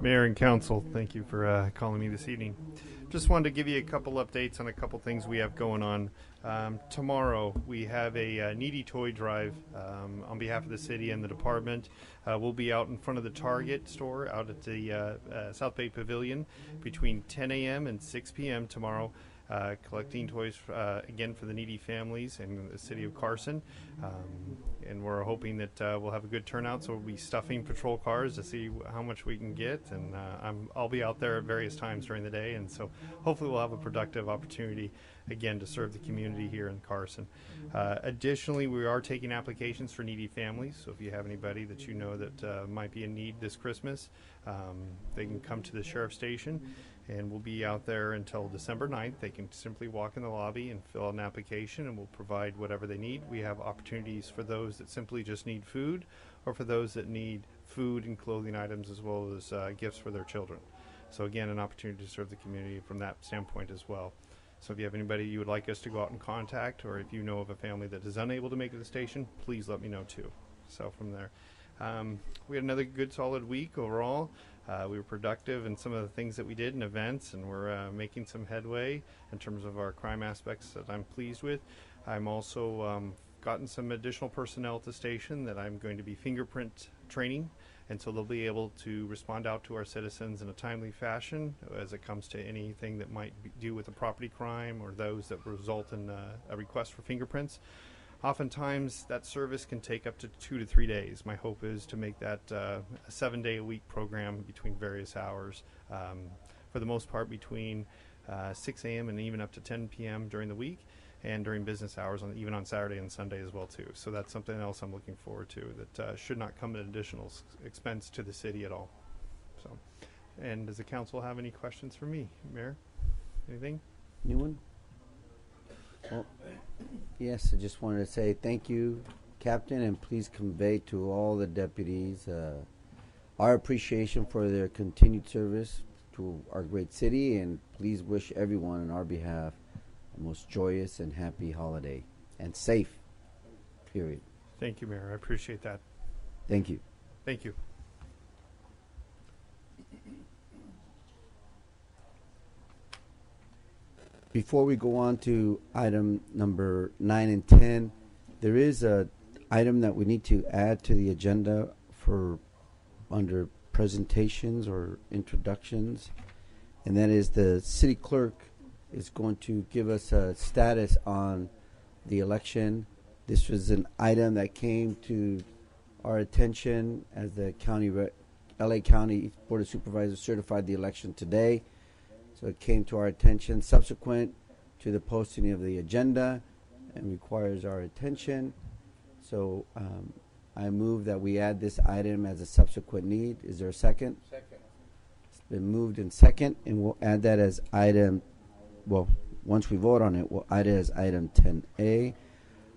Mayor and Council, thank you for calling me this evening. Just wanted to give you a couple updates on a couple things we have going on. Tomorrow, we have a Needy Toy Drive on behalf of the city and the department. We'll be out in front of the Target store out at the South Bay Pavilion between 10 a.m. and 6 p.m. tomorrow. Collecting toys again for the needy families in the city of Carson, and we're hoping that we'll have a good turnout. So we'll be stuffing patrol cars to see how much we can get, and I'll be out there at various times during the day, and so hopefully we'll have a productive opportunity again to serve the community here in Carson. Additionally, we are taking applications for needy families, so if you have anybody that you know that might be in need this Christmas, they can come to the sheriff's station, and we'll be out there until December 9th. They can simply walk in the lobby and fill out an application, and we'll provide whatever they need. We have opportunities for those that simply just need food, or for those that need food and clothing items, as well as gifts for their children. So again, an opportunity to serve the community from that standpoint as well. So if you have anybody you would like us to go out and contact, or if you know of a family that is unable to make it to the station, please let me know too. So from there, we had another good solid week overall. We were productive in some of the things that we did in events, and we're making some headway in terms of our crime aspects that I'm pleased with. I'm also gotten some additional personnel at the station that I'm going to be fingerprint training, and so they'll be able to respond out to our citizens in a timely fashion as it comes to anything that might do with a property crime or those that result in a request for fingerprints. Oftentimes, that service can take up to 2 to 3 days. My hope is to make that a 7-day-a-week program between various hours, for the most part between 6 a.m. and even up to 10 p.m. during the week, and during business hours, even on Saturday and Sunday as well too. So that's something else I'm looking forward to that should not come at additional expense to the city at all. So, and does the council have any questions for me, Mayor? Anything? Anyone? Well, yes, I just wanted to say thank you, Captain, and please convey to all the deputies our appreciation for their continued service to our great city, and please wish everyone on our behalf a most joyous and happy holiday, and safe, period. Thank you, Mayor. I appreciate that. Thank you. Thank you. Before we go on to item number 9 and 10, there is a item that we need to add to the agenda for under presentations or introductions, and that is the city clerk is going to give us a status on the election. This was an item that came to our attention as the LA County Board of Supervisors certified the election today. So it came to our attention subsequent to the posting of the agenda and requires our attention. So I move that we add this item as a subsequent need. Is there a second? Second. It's been moved in second, and we'll add that as item, well, once we vote on it, we'll add it as item 10A.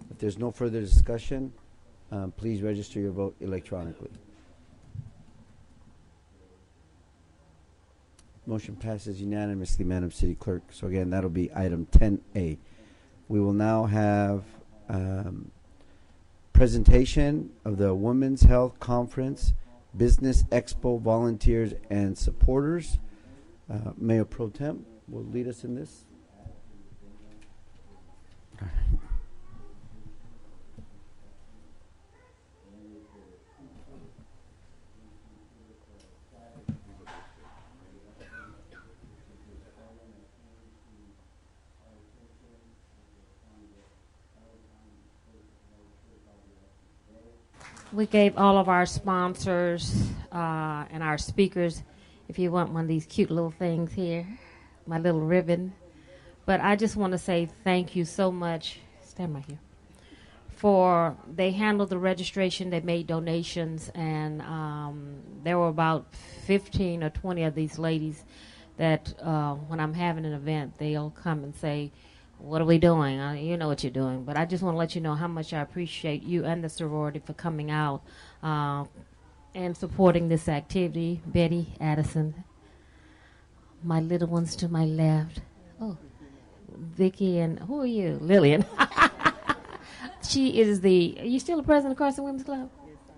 If there's no further discussion, please register your vote electronically. Motion passes unanimously, Madam City Clerk. So again, that'll be item 10A. We will now have presentation of the Women's Health Conference, Business Expo volunteers and supporters. Mayor Pro Tem will lead us in this. We gave all of our sponsors and our speakers, if you want one of these cute little things here, my little ribbon. But I just want to say thank you so much, stand right here, for they handled the registration, they made donations, and there were about 15 or 20 of these ladies that when I'm having an event, they'll come and say, what are we doing? You know what you're doing. But I just want to let you know how much I appreciate you and the sorority for coming out and supporting this activity. Betty, Addison, my little ones to my left. Oh, Vicki, and who are you? Lillian. She is are you still the president of Carson Women's Club?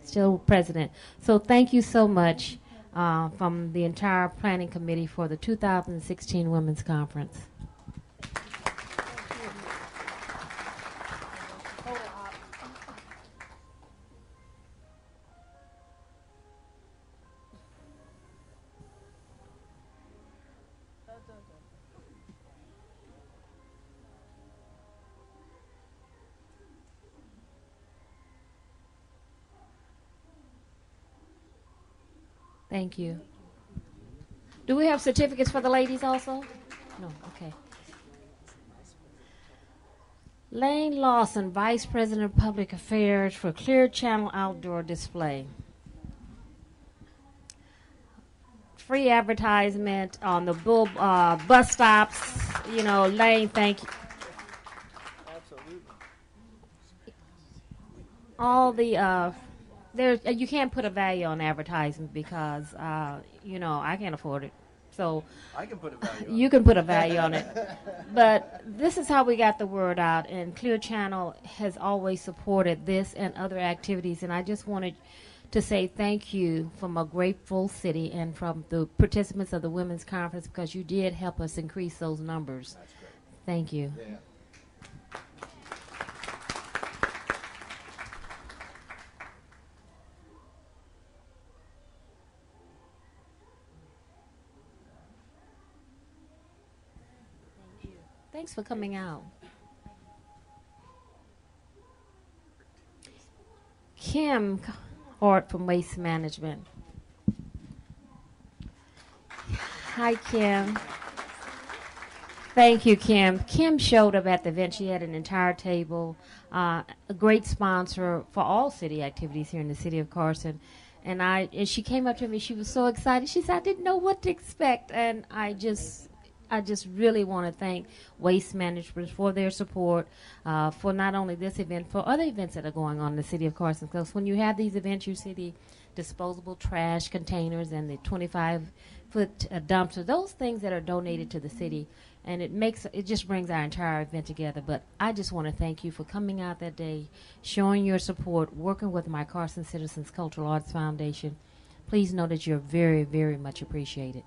Still president. So thank you so much. from the entire planning committee for the 2016 Women's Conference. Thank you. Do we have certificates for the ladies also? No, okay. Lane Lawson, Vice President of Public Affairs for Clear Channel Outdoor Display. Free advertisement on the bus stops. You know, Lane, thank you. All the you can't put a value on advertising because you know, I can't afford it. So I can put a value on you can put a value on it. But this is how we got the word out, and Clear Channel has always supported this and other activities, and I just wanted to say thank you from a grateful city and from the participants of the Women's Conference, because you did help us increase those numbers. That's great. Thank you. Yeah. Thanks for coming out. Kim Hart from Waste Management. Hi, Kim. Thank you, Kim. Kim showed up at the event. She had an entire table, a great sponsor for all city activities here in the city of Carson. And she came up to me. She was so excited. She said, I didn't know what to expect. And I just really want to thank Waste Management for their support for not only this event, for other events that are going on in the city of Carson. Because when you have these events, you see the disposable trash containers and the 25-foot dumpster, those things that are donated to the city. And it just brings our entire event together. But I just want to thank you for coming out that day, showing your support, working with my Carson Citizens Cultural Arts Foundation. Please know that you're very, very much appreciated.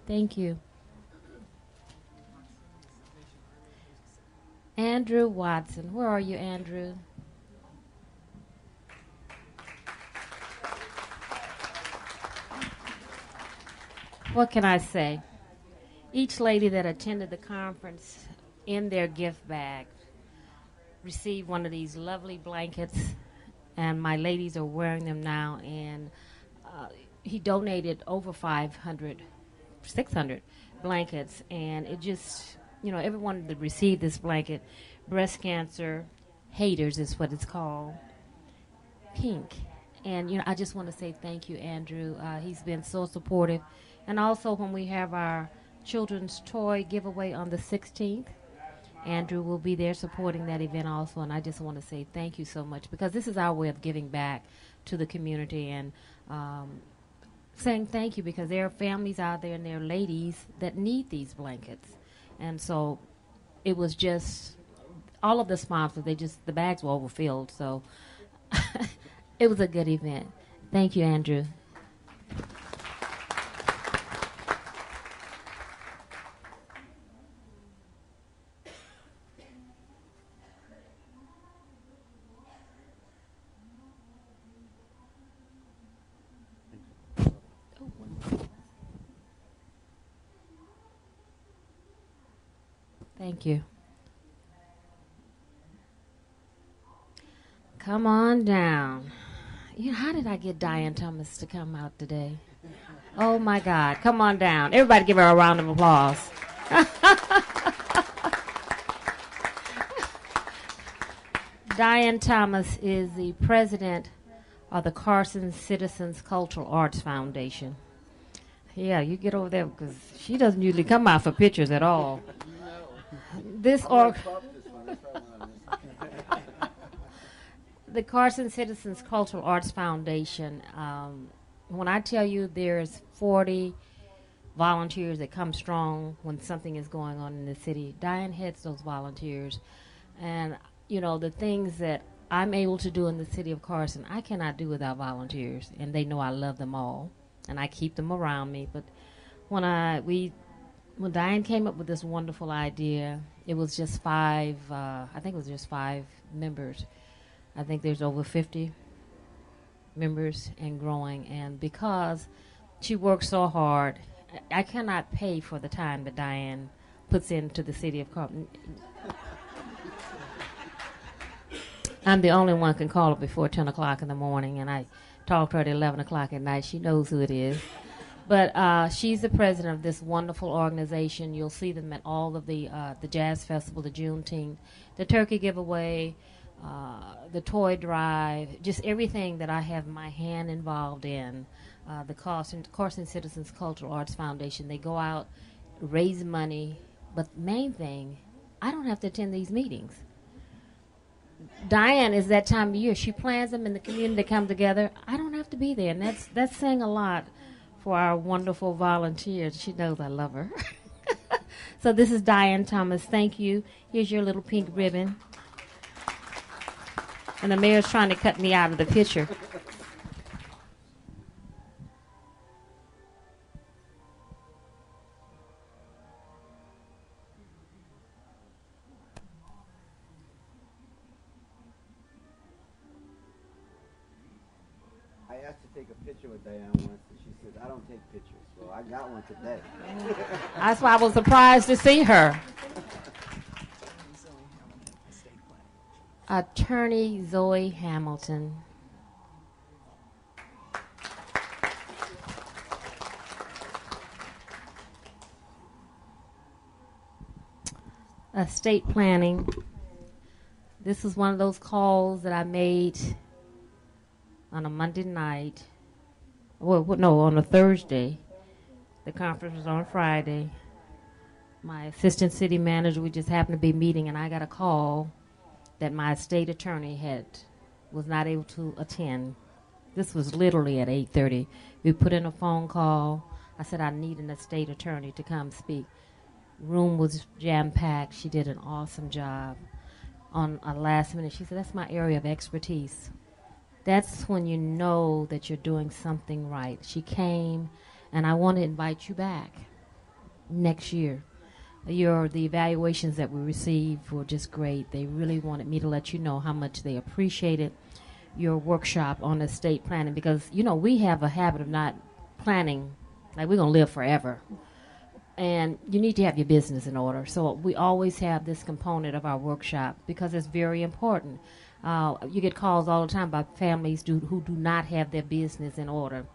Thank you. Andrew Watson. Where are you, Andrew? What can I say? Each lady that attended the conference in their gift bag received one of these lovely blankets, and my ladies are wearing them now, and he donated over 600 blankets, and it just, you know, everyone that received this blanket, breast cancer haters is what it's called, pink. And, you know, I just want to say thank you, Andrew. He's been so supportive. And also when we have our children's toy giveaway on the 16th, Andrew will be there supporting that event also. And I just want to say thank you so much, because this is our way of giving back to the community and saying thank you, because there are families out there and there are ladies that need these blankets. And so it was just all of the sponsors, the bags were overfilled. So it was a good event. Thank you, Andrew. Thank you. Come on down. You know, how did I get Diane Thomas to come out today? Oh my God. Come on down. Everybody give her a round of applause. Diane Thomas is the president of the Carson Citizens Cultural Arts Foundation. Yeah, you get over there, because she doesn't usually come out for pictures at all. This org. The Carson Citizens Cultural Arts Foundation. When I tell you there's 40 volunteers that come strong when something is going on in the city, Diane heads those volunteers. And, you know, the things that I'm able to do in the city of Carson, I cannot do without volunteers. And they know I love them all. And I keep them around me. But when Diane came up with this wonderful idea, it was just I think it was just 5 members. I think there's over 50 members and growing. And because she works so hard, I cannot pay for the time that Diane puts into the city of Carson. I'm the only one can call her before 10 o'clock in the morning, and I talk to her at 11 o'clock at night. She knows who it is. But she's the president of this wonderful organization. You'll see them at all of the Jazz Festival, the Juneteenth, the Turkey Giveaway, the toy drive, just everything that I have my hand involved in. The Carson Citizens Cultural Arts Foundation, they go out, raise money, but the main thing, I don't have to attend these meetings. Diane is that time of year. She plans them in the community to come together. I don't have to be there, and that's saying a lot for our wonderful volunteers. She knows I love her. So this is Diane Thomas. Thank you. Here's your little pink ribbon. And the mayor's trying to cut me out of the picture. I asked to take a picture with Diane once, and she says, I don't take pictures. Well, I got one today. That's why I was surprised to see her. Attorney Zoe Hamilton. Estate planning. This is one of those calls that I made on a Monday night. Well, no, on a Thursday. The conference was on Friday. My assistant city manager, we just happened to be meeting, and I got a call that my estate attorney was not able to attend. This was literally at 8:30. We put in a phone call. I said, I need an estate attorney to come speak. Room was jam-packed. She did an awesome job. On a last minute, she said, that's my area of expertise. That's when you know that you're doing something right. She came, and I want to invite you back next year. The evaluations that we received were just great. They really wanted me to let you know how much they appreciated your workshop on estate planning, because, you know, we have a habit of not planning like we're going to live forever. And you need to have your business in order. So we always have this component of our workshop because it's very important. You get calls all the time about families who do not have their business in order.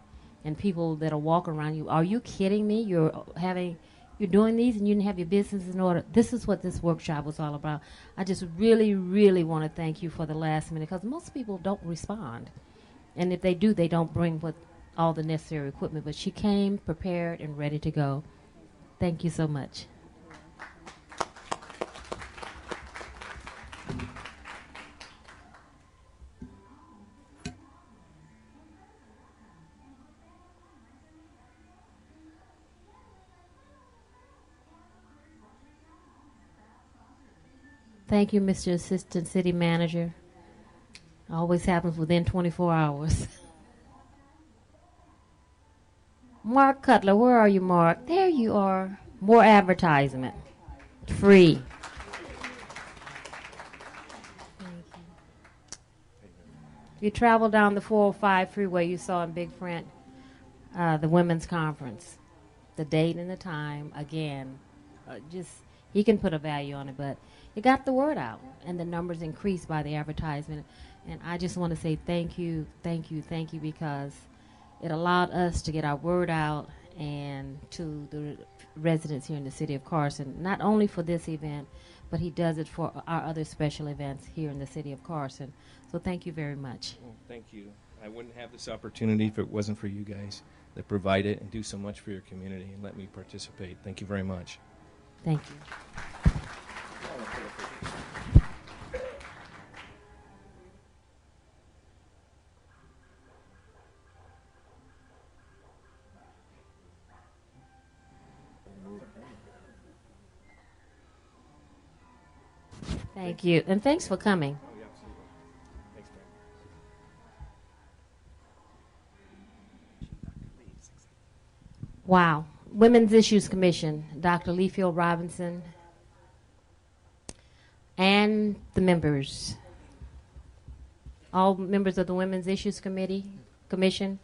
And people that are walking around you, are you kidding me? You're doing these and you didn't have your business in order. This is what this workshop was all about. I just really, really want to thank you for the last minute, because most people don't respond. And if they do, they don't bring all the necessary equipment. But she came prepared and ready to go. Thank you so much. Thank you, Mr. Assistant City Manager. Always happens within 24 hours. Mark Cutler, where are you, Mark? There you are. More advertisement. Free. If you travel down the 405 freeway, you saw in big print the women's conference. The date and the time, again, he can put a value on it, but it got the word out, and the numbers increased by the advertisement. And I just want to say thank you, because it allowed us to get our word out and to the residents here in the city of Carson, not only for this event, but he does it for our other special events here in the city of Carson. So thank you very much. Well, thank you. I wouldn't have this opportunity if it wasn't for you guys that provide it and do so much for your community and let me participate. Thank you very much. Thank you. Thank you, and thanks for coming. Oh, yeah, absolutely. Thanks, Frank. Wow. Women's Issues Commission, Dr. Leafield Robinson, and the members. All members of the Women's Issues Commission.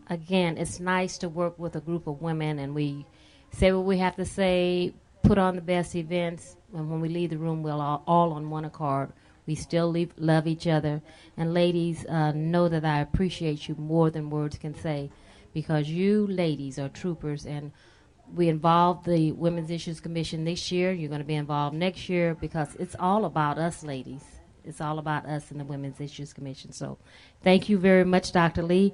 Again, it's nice to work with a group of women, and we say what we have to say, put on the best events, and when we leave the room, we're all on one accord. We still love each other. And ladies, know that I appreciate you more than words can say, because you ladies are troopers, and we involved the Women's Issues Commission this year. You're going to be involved next year, because it's all about us, ladies. It's all about us in the Women's Issues Commission. So thank you very much, Dr. Lee,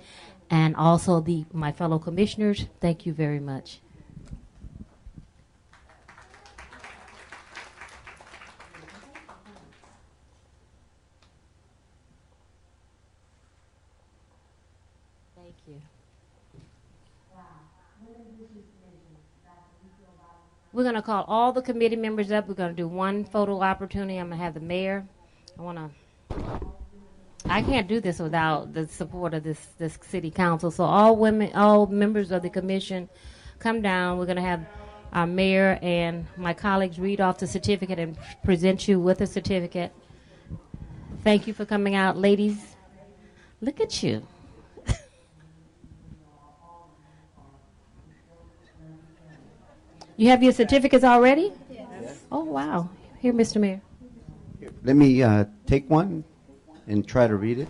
and also my fellow commissioners. Thank you very much. Thank you. We're going to call all the committee members up. We're going to do one photo opportunity. I'm going to have the mayor. I can't do this without the support of this city council. So all members of the commission, come down. We're going to have our mayor and my colleagues read off the certificate and present you with a certificate. Thank you for coming out, ladies. Look at you. You have your certificates already? Yes. Oh, wow. Here, Mr. Mayor. Let me take one and try to read it.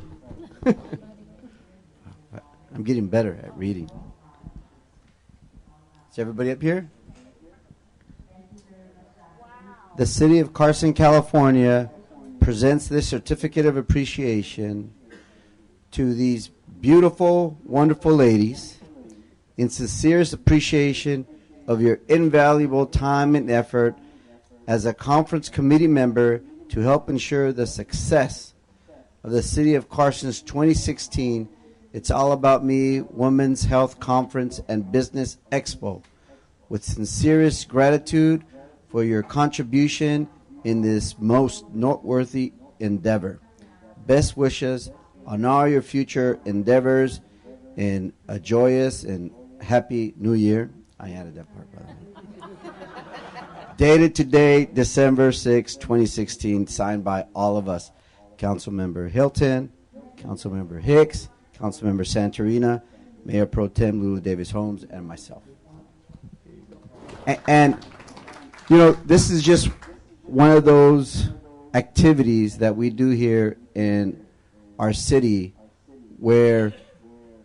I'm getting better at reading. Is everybody up here? The City of Carson, California presents this certificate of appreciation to these beautiful, wonderful ladies in sincerest appreciation of your invaluable time and effort as a conference committee member to help ensure the success of the City of Carson's 2016 It's All About Me Women's Health Conference and Business Expo. With sincerest gratitude for your contribution in this most noteworthy endeavor. Best wishes on all your future endeavors and a joyous and happy new year. I added that part, by the way. Dated today, December 6, 2016, signed by all of us. Councilmember Hilton, Councilmember Hicks, Councilmember Santorina, Mayor Pro Tem Lula Davis Holmes, and myself. And, you know, this is just one of those activities that we do here in our city where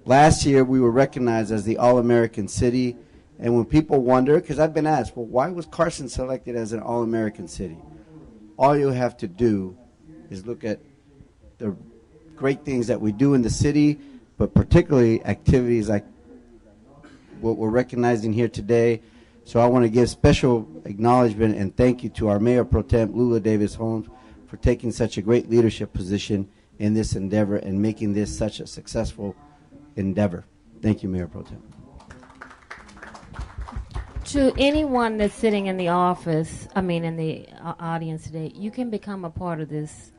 last year we were recognized as the All-American City. And when people wonder, because I've been asked, well, why was Carson selected as an All-American City? All you have to do is look at the great things that we do in the city, but particularly activities like what we're recognizing here today. So I want to give special acknowledgement and thank you to our Mayor Pro Tem Lula Davis Holmes for taking such a great leadership position in this endeavor and making this such a successful endeavor. Thank you, Mayor Pro Tem. To anyone that's sitting in the office, in the audience today, you can become a part of this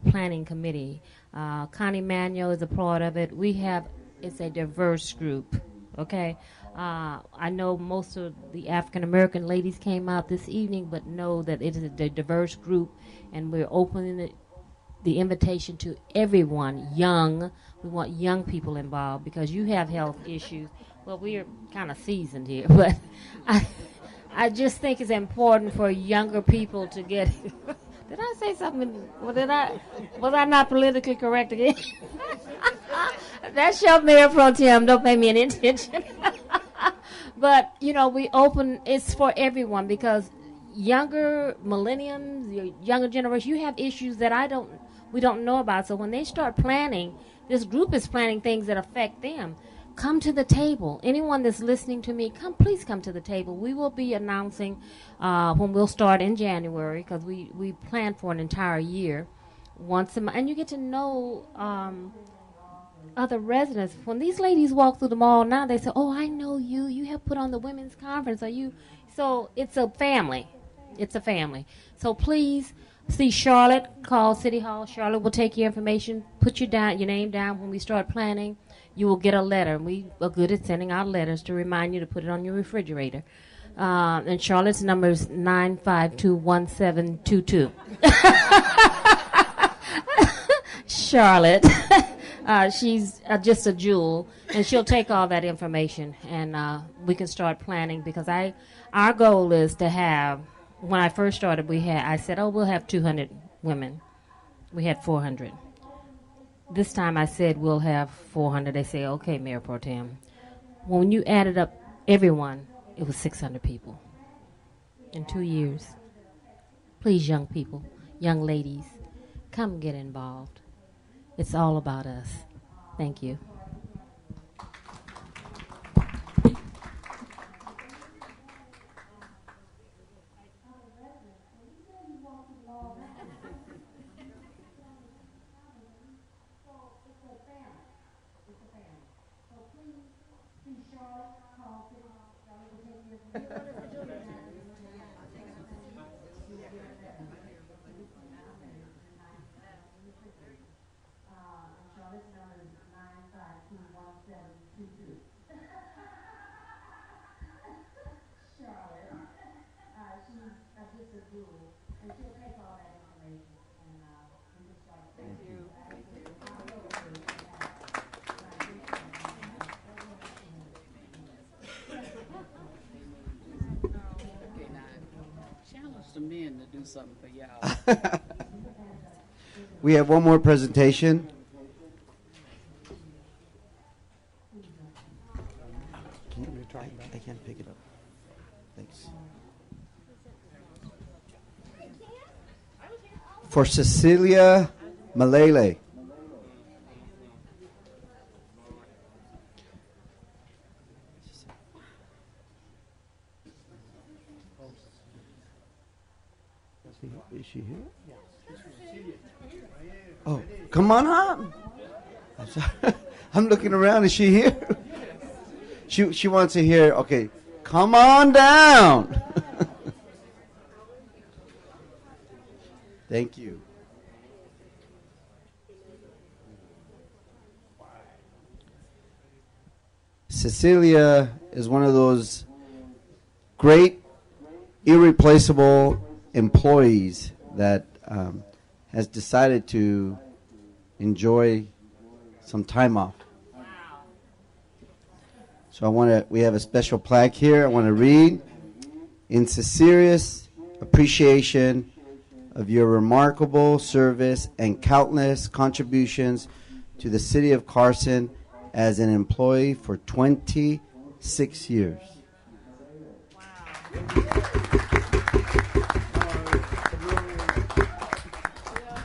planning committee. Connie Manuel is a part of it. It's a diverse group, okay? I know most of the African-American ladies came out this evening, but know that it is a diverse group, and we're opening the invitation to everyone, young. We want young people involved because you have health issues. Well, we're kind of seasoned here, but I just think it's important for younger people to get. Did I say something? Was I not politically correct again? That's your Mayor Pro Tem. Don't pay me any attention. But it's for everyone because younger millenniums, your younger generation, you have issues that we don't know about. So when they start planning, this group is planning things that affect them. Come to the table. Anyone that's listening to me, please come to the table. We will be announcing when we'll start in January because we plan for an entire year once a month. And you get to know other residents. When these ladies walk through the mall now, they say, "Oh, I know you. You have put on the women's conference. Are you?" So it's a family. It's a family. So please see Charlotte. Call City Hall. Charlotte will take your information. Put your name down when we start planning. You will get a letter. We are good at sending out letters to remind you to put it on your refrigerator. And Charlotte's number is 9521722. Charlotte. She's just a jewel, and she'll take all that information, and we can start planning, because our goal is to have, when I first started, I said, oh, we'll have 200 women. We had 400. This time I said we'll have 400. They say, okay, Mayor Pro Tem. When you added up everyone, it was 600 people in 2 years. Please, young people, young ladies, come get involved. It's all about us. Thank you. The men to do something for y'all. We have one more presentation. I can't pick it up. Thanks. For Cecilia Malele. Is she here? Oh, come on up. I'm sorry. I'm looking around. Is she here? She wants to hear. Okay, come on down. Thank you. Cecilia is one of those great, irreplaceable employees that has decided to enjoy some time off. So we have a special plaque here I want to read. In sincerest appreciation of your remarkable service and countless contributions to the city of Carson as an employee for 26 years.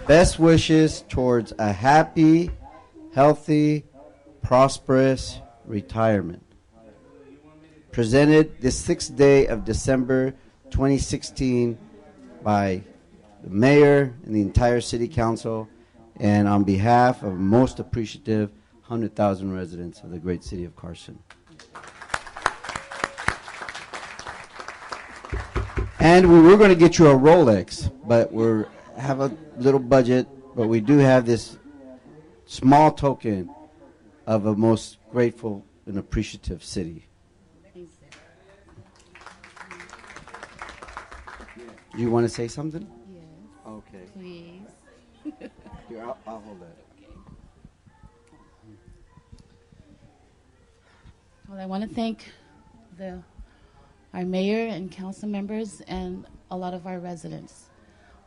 Best wishes towards a happy, healthy, prosperous retirement. Presented this 6th day of December 2016 by the mayor and the entire city council, and on behalf of most appreciative 100,000 residents of the great city of Carson. And we were going to get you a Rolex, but we have a little budget, but we do have this small token of a most grateful and appreciative city. Do you want to say something? Yes. Okay. Please. Here, I'll hold that. Well, I want to thank our mayor and council members and a lot of our residents.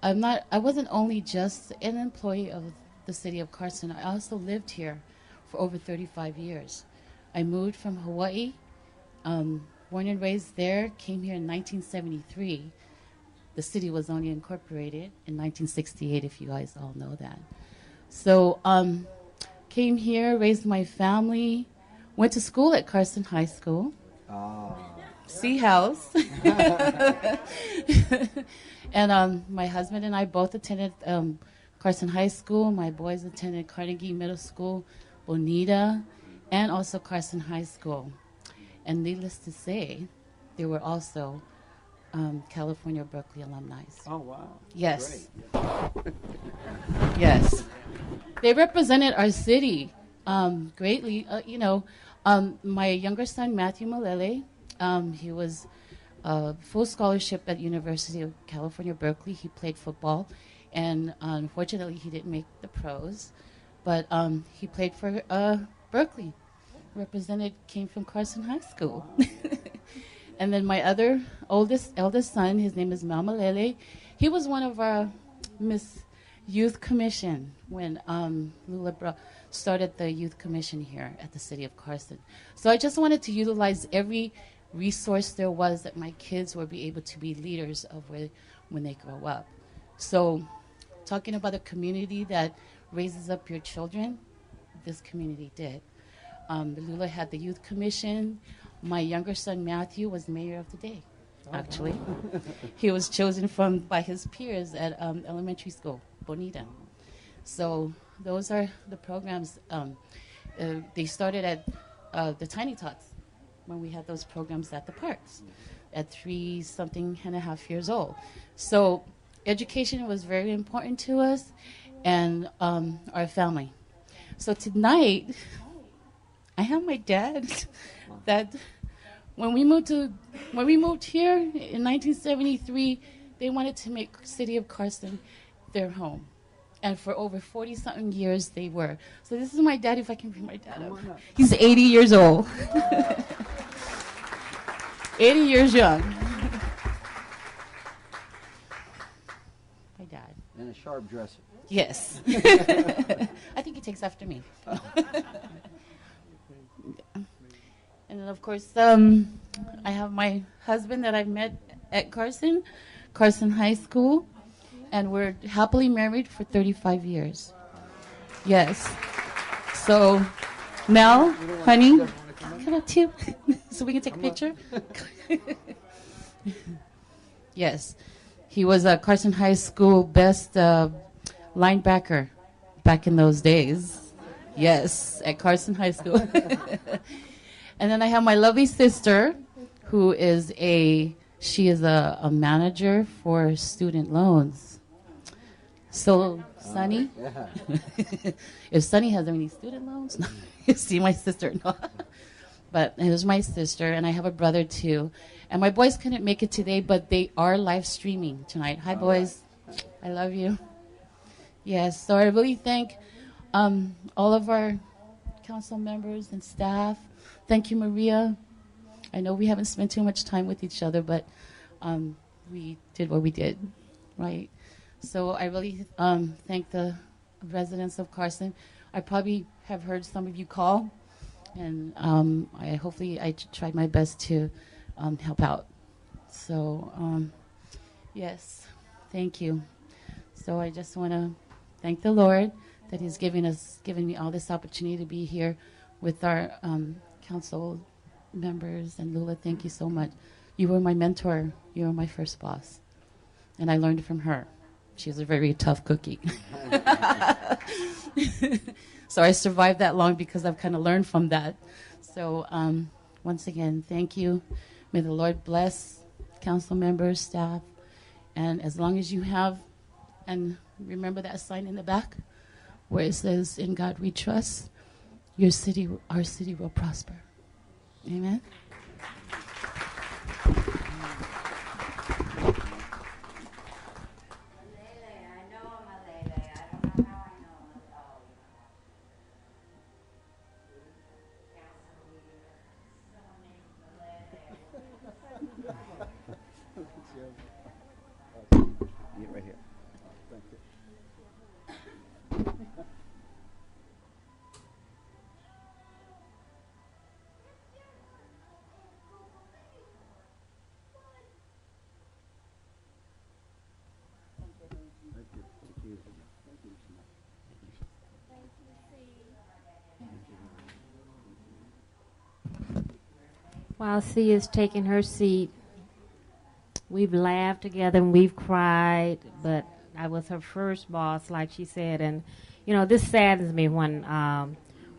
I wasn't only just an employee of the city of Carson. I also lived here for over 35 years. I moved from Hawaii, born and raised there, came here in 1973. The city was only incorporated in 1968, if you guys all know that. So came here, raised my family, went to school at Carson High School. Sea House. And my husband and I both attended Carson High School. My boys attended Carnegie Middle School, Bonita, and also Carson High School. And needless to say, they were also California Berkeley alumni. Oh, wow. Yes. Yes. They represented our city greatly. My younger son, Matthew Malele, he was full scholarship at University of California, Berkeley. He played football, and unfortunately, he didn't make the pros. But he played for Berkeley. Came from Carson High School. And then my other eldest son, his name is Mal Malele. He was one of our Miss Youth Commission when Lula started the Youth Commission here at the city of Carson. So I just wanted to utilize every resource there was that my kids would be able to be leaders of when they grow up. So talking about a community that raises up your children, this community did. Lula had the Youth Commission. My younger son, Matthew, was mayor of the day, actually. He was chosen by his peers at elementary school, Bonita. So those are the programs. They started at the Tiny Tots when we had those programs at the parks at 3-something-and-a-half years old. So education was very important to us and our family. So tonight, I have my dad that when we moved here in 1973, they wanted to make city of Carson their home. And for over 40-something years, they were. So this is my dad, if I can bring my dad up. He's 80 years old. 80 years young. My dad. And a sharp dresser. Yes. I think he takes after me. And then, of course, I have my husband that I've met at Carson High School, and we're happily married for 35 years. Yes. So, Mel, honey, come up too, so we can take a picture. Yes. He was a Carson High School best linebacker back in those days. Yes, at Carson High School. And then I have my lovely sister, who is a manager for student loans. So, Sunny, if Sunny has any student loans, no, you see my sister, no. But it was my sister, and I have a brother too. And my boys couldn't make it today, but they are live streaming tonight. Hi, boys. I love you. Yes, so I really thank all of our council members and staff. Thank you, Maria. I know we haven't spent too much time with each other, but we did what we did, right? So I really thank the residents of Carson. I probably have heard some of you call, and hopefully I tried my best to help out. So yes, thank you. So I just want to thank the Lord that He's given me all this opportunity to be here with our council members. And Lula, thank you so much. You were my mentor. You were my first boss, and I learned from her. She's a very tough cookie. So I survived that long because I've kind of learned from that. So once again, thank you. May the Lord bless council members, staff, and as long as you have, and remember that sign in the back where it says, "In God we trust," our city will prosper. Amen. Get right here. Thank you. While C is taking her seat, we've laughed together and we've cried, but I was her first boss, like she said. And, you know, this saddens me when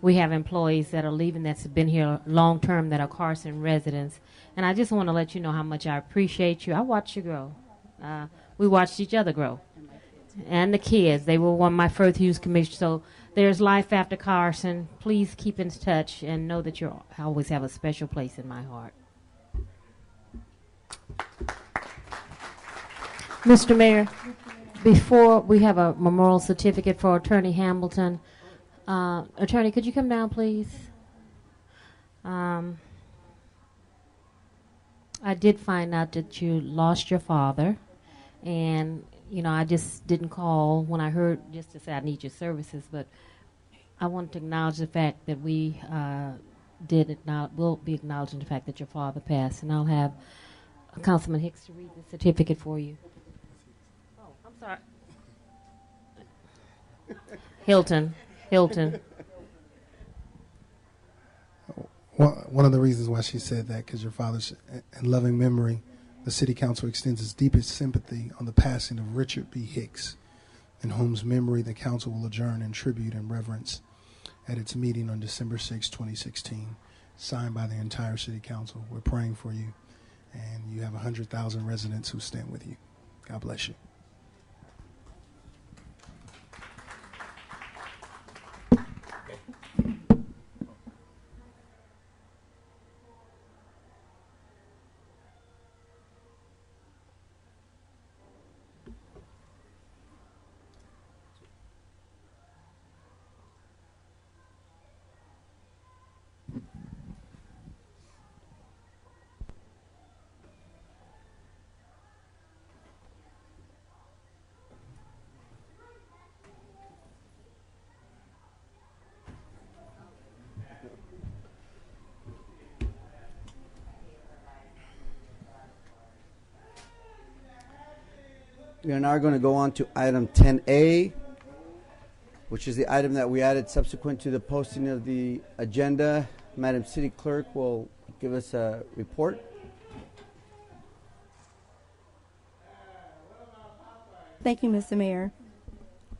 we have employees that are leaving that's been here long term that are Carson residents. And I just want to let you know how much I appreciate you. I watched you grow. We watched each other grow. And the kids, they were one of my first youth commission. So there's life after Carson. Please keep in touch and know that you always have a special place in my heart. Mr. Mayor, before we have a memorial certificate for Attorney Hamilton, Attorney, could you come down, please? I did find out that you lost your father, and you know, I just didn't call when I heard just to say I need your services, but I wanted to acknowledge the fact that we will be acknowledging the fact that your father passed, and I'll have Councilman Hicks to read the certificate for you. Oh, I'm sorry. Hilton. One of the reasons why she said that, because your father's in loving memory, the City Council extends its deepest sympathy on the passing of Richard B. Hicks, in whose memory the Council will adjourn in tribute and reverence at its meeting on December 6, 2016, signed by the entire City Council. We're praying for you, and you have 100,000 residents who stand with you. God bless you. We are now going to go on to item 10A, which is the item that we added subsequent to the posting of the agenda. Madam City Clerk will give us a report. Thank you, Mr. Mayor.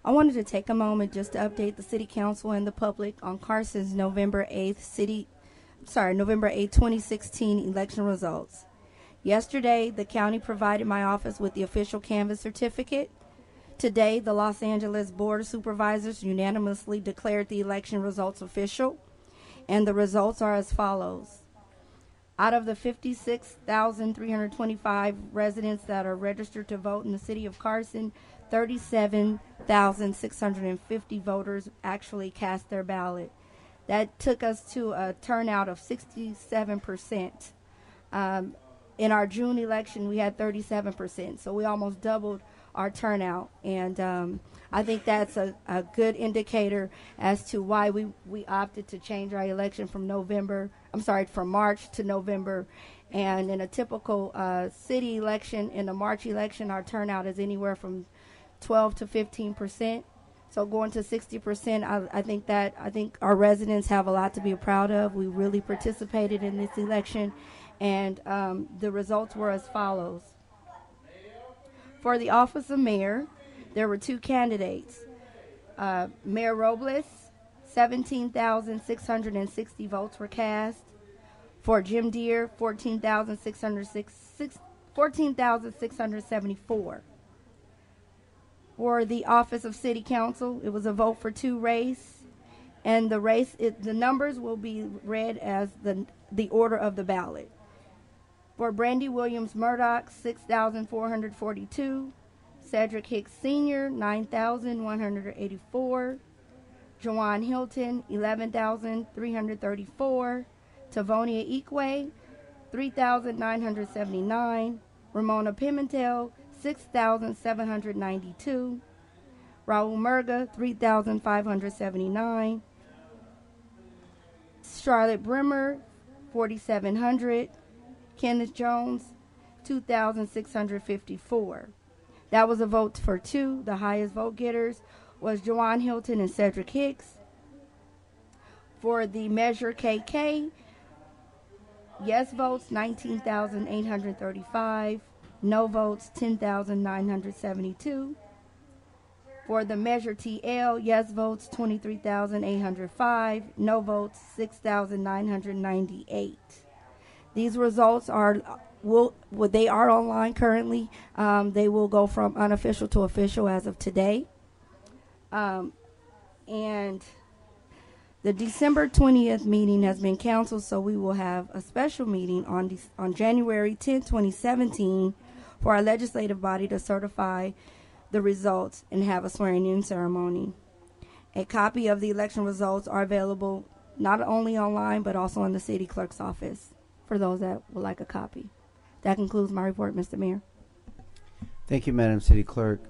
I wanted to take a moment just to update the City Council and the public on Carson's November 8th, 2016 election results. Yesterday, the county provided my office with the official canvass certificate. Today, the Los Angeles Board of Supervisors unanimously declared the election results official, and the results are as follows. Out of the 56,325 residents that are registered to vote in the city of Carson, 37,650 voters actually cast their ballot. That took us to a turnout of 67%. In our June election, we had 37%, so we almost doubled our turnout. And I think that's a good indicator as to why we opted to change our election from March to November. And in a typical city election, in the March election, our turnout is anywhere from 12 to 15%. So going to 60%, I think our residents have a lot to be proud of. We really participated in this election. And the results were as follows. For the office of mayor, there were two candidates. Mayor Robles, 17,660 votes were cast. For Jim Deere, 14,674. For the office of city council, it was a vote for two race. And the numbers will be read as the order of the ballot. For Brandy Williams Murdoch, 6,442. Cedric Hicks Sr., 9,184. Jawan Hilton, 11,334. Tavonia Ikwe, 3,979. Ramona Pimentel, 6,792. Raul Murga, 3,579. Charlotte Brimmer, 4,700. Kenneth Jones, 2,654. That was a vote for two. The highest vote getters was Jawan Hilton and Cedric Hicks. For the Measure KK, yes votes, 19,835. No votes, 10,972. For the Measure TL, yes votes 23,805, no votes 6,998. These results are they are online currently. They will go from unofficial to official as of today. And the December 20th meeting has been canceled, so we will have a special meeting on January 10, 2017 for our legislative body to certify the results and have a swearing-in ceremony. A copy of the election results are available not only online but also in the city clerk's office for those that would like a copy. That concludes my report, Mr. Mayor. Thank you, Madam City Clerk.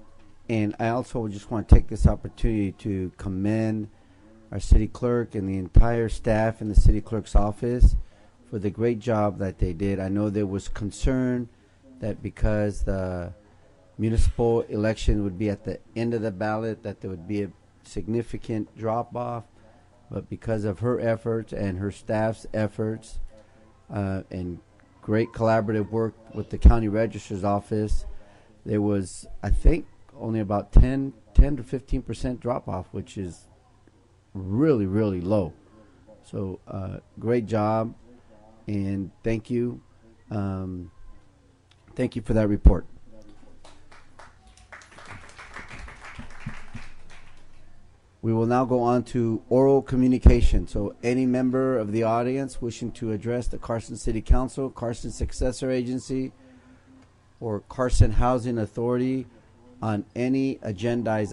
And I also just want to take this opportunity to commend our city clerk and the entire staff in the city clerk's office for the great job that they did. I know there was concern that because the municipal election would be at the end of the ballot that there would be a significant drop off, but because of her efforts and her staff's efforts and great collaborative work with the county registrar's office, there was, I think, only about 10 to 15% drop off, which is really, really low. So great job, and thank you. Thank you for that report. We will now go on to oral communication. So any member of the audience wishing to address the Carson City Council, Carson Successor Agency, or Carson Housing Authority on any agendized